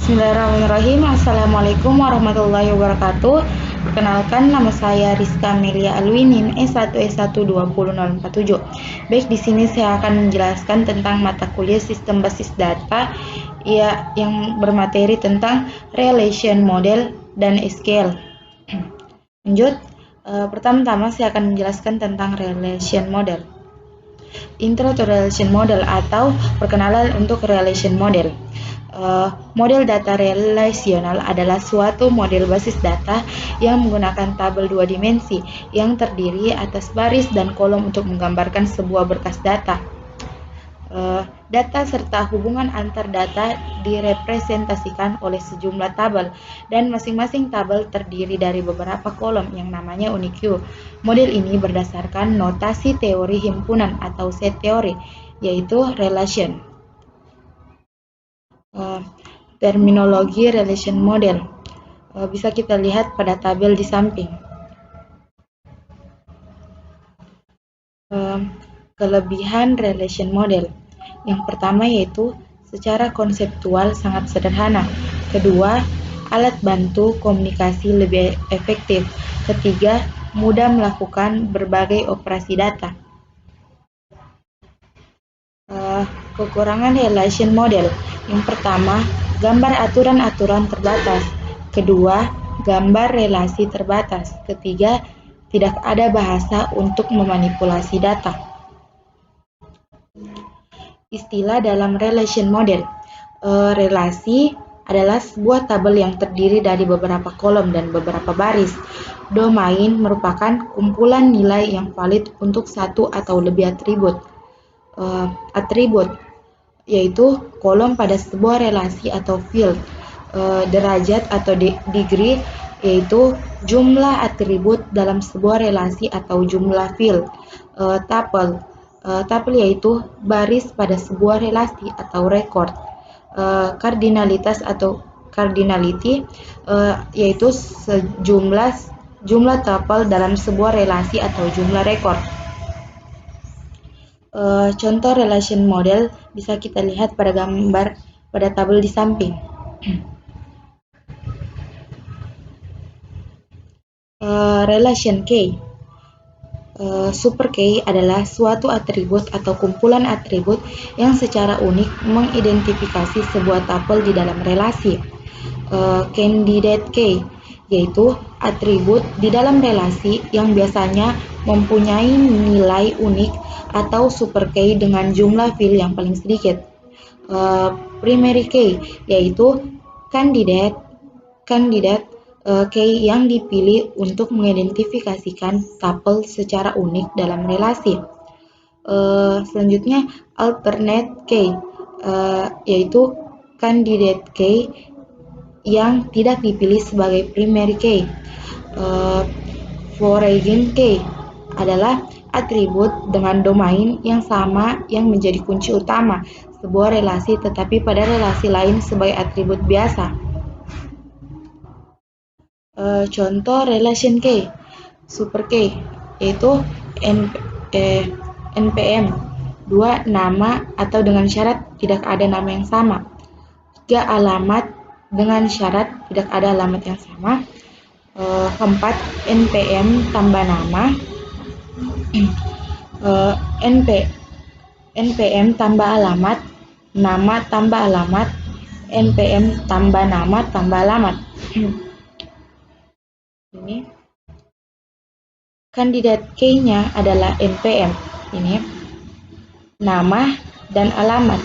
Bismillahirrahmanirrahim. Assalamualaikum warahmatullahi wabarakatuh. Perkenalkan, nama saya Rizka Amelia Alwi, NIM E1E12047. Baik, di sini saya akan menjelaskan tentang mata kuliah sistem basis data yang bermateri tentang relation model dan SQL. Lanjut, pertama-tama saya akan menjelaskan tentang relation model. Intro to relation model atau perkenalan untuk relation model. Model data relasional adalah suatu model basis data yang menggunakan tabel dua dimensi yang terdiri atas baris dan kolom untuk menggambarkan sebuah berkas data. Data serta hubungan antar data direpresentasikan oleh sejumlah tabel, dan masing-masing tabel terdiri dari beberapa kolom yang namanya unique queue. Model ini berdasarkan notasi teori himpunan atau set teori, yaitu relation. Terminologi relation model bisa kita lihat pada tabel di samping. Kelebihan relation model. Yang pertama yaitu secara konseptual sangat sederhana. Kedua, alat bantu komunikasi lebih efektif. Ketiga, mudah melakukan berbagai operasi data. Kekurangan relation model. Yang pertama, gambar aturan-aturan terbatas. Kedua, gambar relasi terbatas. Ketiga, tidak ada bahasa untuk memanipulasi data. Istilah dalam relation model. Relasi adalah sebuah tabel yang terdiri dari beberapa kolom dan beberapa baris. Domain merupakan kumpulan nilai yang valid untuk satu atau lebih atribut. Atribut yaitu kolom pada sebuah relasi atau field. Derajat atau degree yaitu jumlah atribut dalam sebuah relasi atau jumlah field. Tuple yaitu baris pada sebuah relasi atau record. Kardinalitas atau cardinality yaitu jumlah tuple dalam sebuah relasi atau jumlah record. Contoh relation model bisa kita lihat pada gambar pada tabel di samping. Relation K. Super K adalah suatu atribut atau kumpulan atribut yang secara unik mengidentifikasi sebuah tabel di dalam relasi. Candidate K yaitu atribut di dalam relasi yang biasanya mempunyai nilai unik atau super K dengan jumlah field yang paling sedikit. Primary K yaitu kandidat K yang dipilih untuk mengidentifikasikan tuple secara unik dalam relasi. Selanjutnya alternate K yaitu kandidat K yang tidak dipilih sebagai primary K. Foreign K adalah atribut dengan domain yang sama yang menjadi kunci utama sebuah relasi tetapi pada relasi lain sebagai atribut biasa. Contoh relation K, super K yaitu NPM 2 nama atau dengan syarat tidak ada nama yang sama. 3 alamat dengan syarat tidak ada alamat yang sama. 4 NPM tambah nama. NPM tambah alamat, nama tambah alamat, NPM tambah nama tambah alamat. Ini kandidat K-nya adalah NPM. Ini nama dan alamat.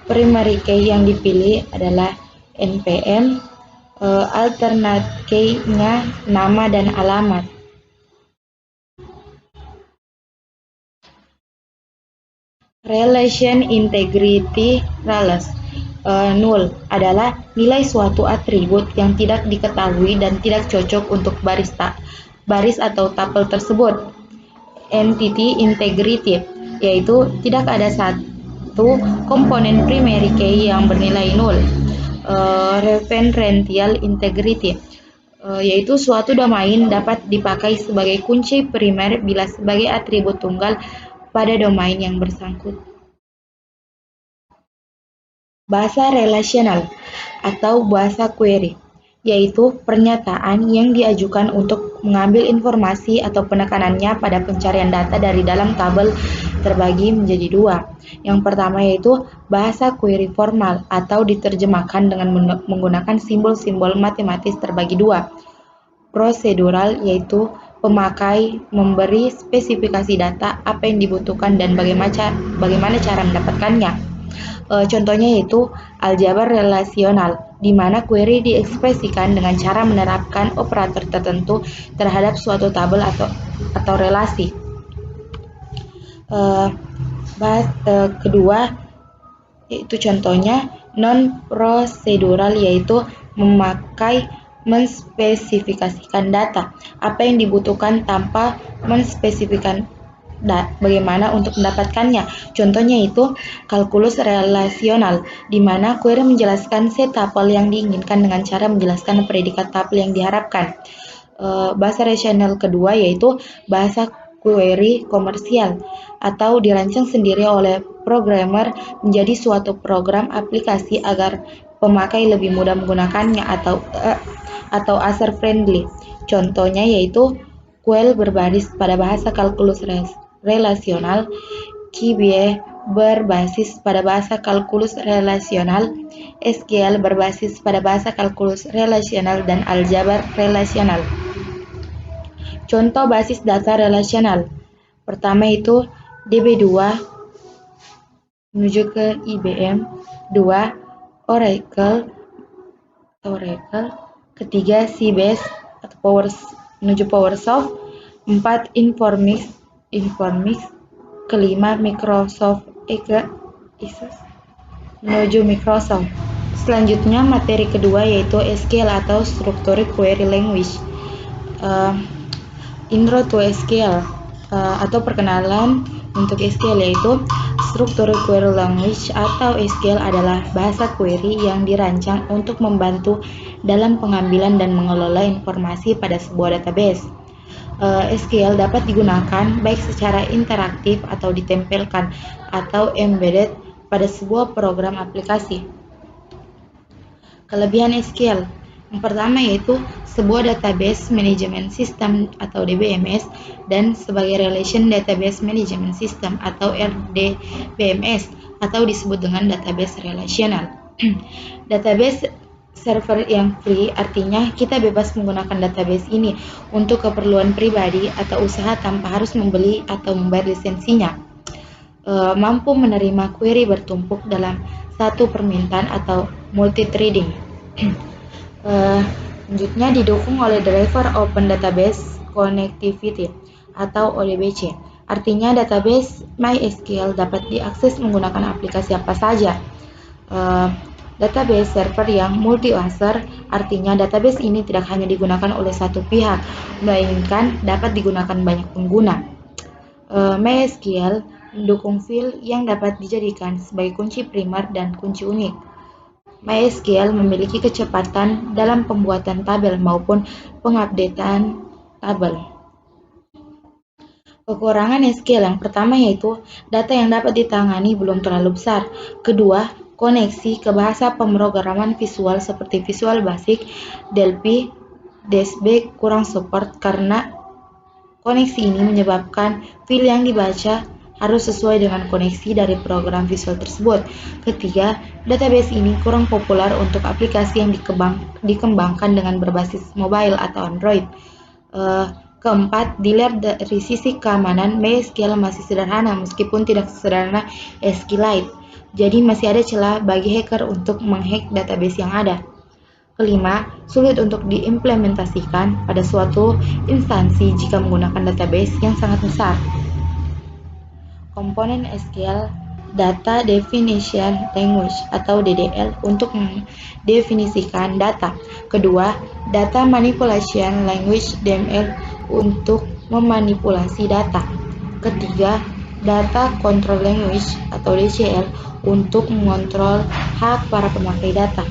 Primary K yang dipilih adalah NPM. Alternate K-nya nama dan alamat. Relation integrity rales. Null adalah nilai suatu atribut yang tidak diketahui dan tidak cocok untuk baris atau tuple tersebut. Entity integrity yaitu tidak ada satu komponen primary key yang bernilai null. Referential integrity yaitu suatu domain dapat dipakai sebagai kunci primer bila sebagai atribut tunggal pada domain yang bersangkutan. bahasa relasional atau bahasa query, yaitu pernyataan yang diajukan untuk mengambil informasi atau penekanannya pada pencarian data dari dalam tabel terbagi menjadi dua. Yang pertama yaitu bahasa query formal atau diterjemahkan dengan menggunakan simbol-simbol matematis terbagi dua. Prosedural yaitu pemakai memberi spesifikasi data apa yang dibutuhkan dan bagaimana cara mendapatkannya. Contohnya yaitu aljabar relasional, di mana query diekspresikan dengan cara menerapkan operator tertentu terhadap suatu tabel atau relasi. Kedua yaitu contohnya non-prosedural, yaitu memakai menspesifikasikan data apa yang dibutuhkan tanpa menspesifikasikan bagaimana untuk mendapatkannya. Contohnya itu kalkulus relasional, di mana query menjelaskan set tupel yang diinginkan dengan cara menjelaskan predikat tupel yang diharapkan. Bahasa relasional kedua yaitu bahasa query komersial atau dirancang sendiri oleh programmer menjadi suatu program aplikasi agar pemakai lebih mudah menggunakannya atau user friendly. Contohnya yaitu query berbasis pada bahasa kalkulus relasional, QBE berbasis pada bahasa kalkulus relasional, SQL berbasis pada bahasa kalkulus relasional, dan aljabar relasional. Contoh basis data relasional. Pertama itu DB2 menuju ke IBM, 2 Oracle, ketiga Sybase atau menuju PowerSoft, 4 Informix, kelima Microsoft menuju Microsoft. Selanjutnya materi kedua yaitu SQL atau Structured Query Language. Intro to SQL atau perkenalan untuk SQL yaitu Structured Query Language atau SQL adalah bahasa query yang dirancang untuk membantu dalam pengambilan dan mengelola informasi pada sebuah database. SQL dapat digunakan baik secara interaktif atau ditempelkan atau embedded pada sebuah program aplikasi. Kelebihan SQL. Yang pertama yaitu sebuah database management system atau DBMS dan sebagai relation database management system atau RDBMS atau disebut dengan database relational. Database server yang free artinya kita bebas menggunakan database ini untuk keperluan pribadi atau usaha tanpa harus membeli atau membayar lisensinya. Mampu menerima query bertumpuk dalam satu permintaan atau multi-threading. Selanjutnya didukung oleh driver Open Database Connectivity atau ODBC. Artinya database MySQL dapat diakses menggunakan aplikasi apa saja. Database server yang multi-user, artinya database ini tidak hanya digunakan oleh satu pihak, melainkan dapat digunakan banyak pengguna. MySQL mendukung field yang dapat dijadikan sebagai kunci primer dan kunci unik. MySQL memiliki kecepatan dalam pembuatan tabel maupun pengupdatean tabel. Kekurangan SQL yang pertama yaitu data yang dapat ditangani belum terlalu besar. Kedua, koneksi ke bahasa pemrograman visual seperti Visual Basic, Delphi, DSB kurang support karena koneksi ini menyebabkan file yang dibaca harus sesuai dengan koneksi dari program visual tersebut. Ketiga, database ini kurang populer untuk aplikasi yang dikembangkan dengan berbasis mobile atau Android. Keempat, dilihat dari sisi keamanan, MySQL masih sederhana meskipun tidak sesederhana SQLite. Jadi masih ada celah bagi hacker untuk menghack database yang ada. Kelima, sulit untuk diimplementasikan pada suatu instansi jika menggunakan database yang sangat besar. Komponen SQL Data Definition Language atau DDL untuk mendefinisikan data. Kedua, Data Manipulation Language DML untuk memanipulasi data. Ketiga, Data Control Language atau DCL untuk mengontrol hak para pemakai data.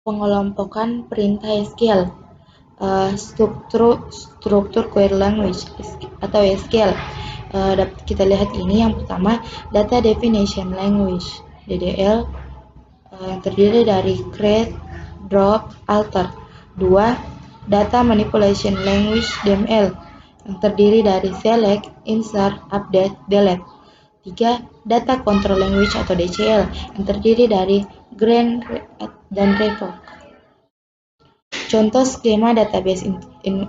Pengelompokan perintah SQL. Structured Query Language atau SQL. Kita lihat ini yang pertama, Data Definition Language. DDL yang terdiri dari create, drop, alter. 2. Data manipulation language DML yang terdiri dari select, insert, update, delete. 3. Data control language atau DCL yang terdiri dari grant dan revoke. Contoh skema database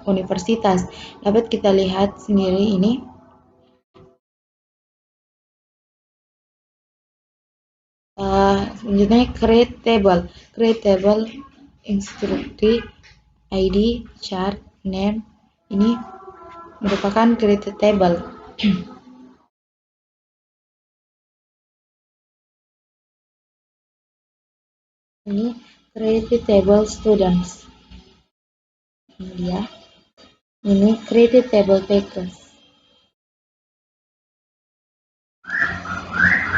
universitas dapat kita lihat sendiri ini. Selanjutnya create table instruksi ID chart name ini merupakan create table. Ini create table students, ini dia. Ini create table packers.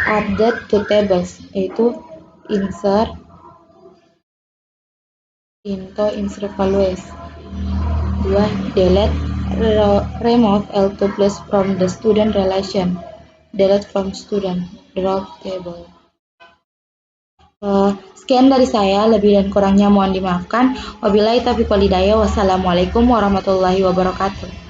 Update to tables yaitu insert into insert values. 2. Delete remove L2 plus from the student relation. Delete from student. Drop table. Sekian dari saya, lebih dan kurangnya mohon dimaafkan. Wabillahi taufiq wal hidayah. Wassalamualaikum warahmatullahi wabarakatuh.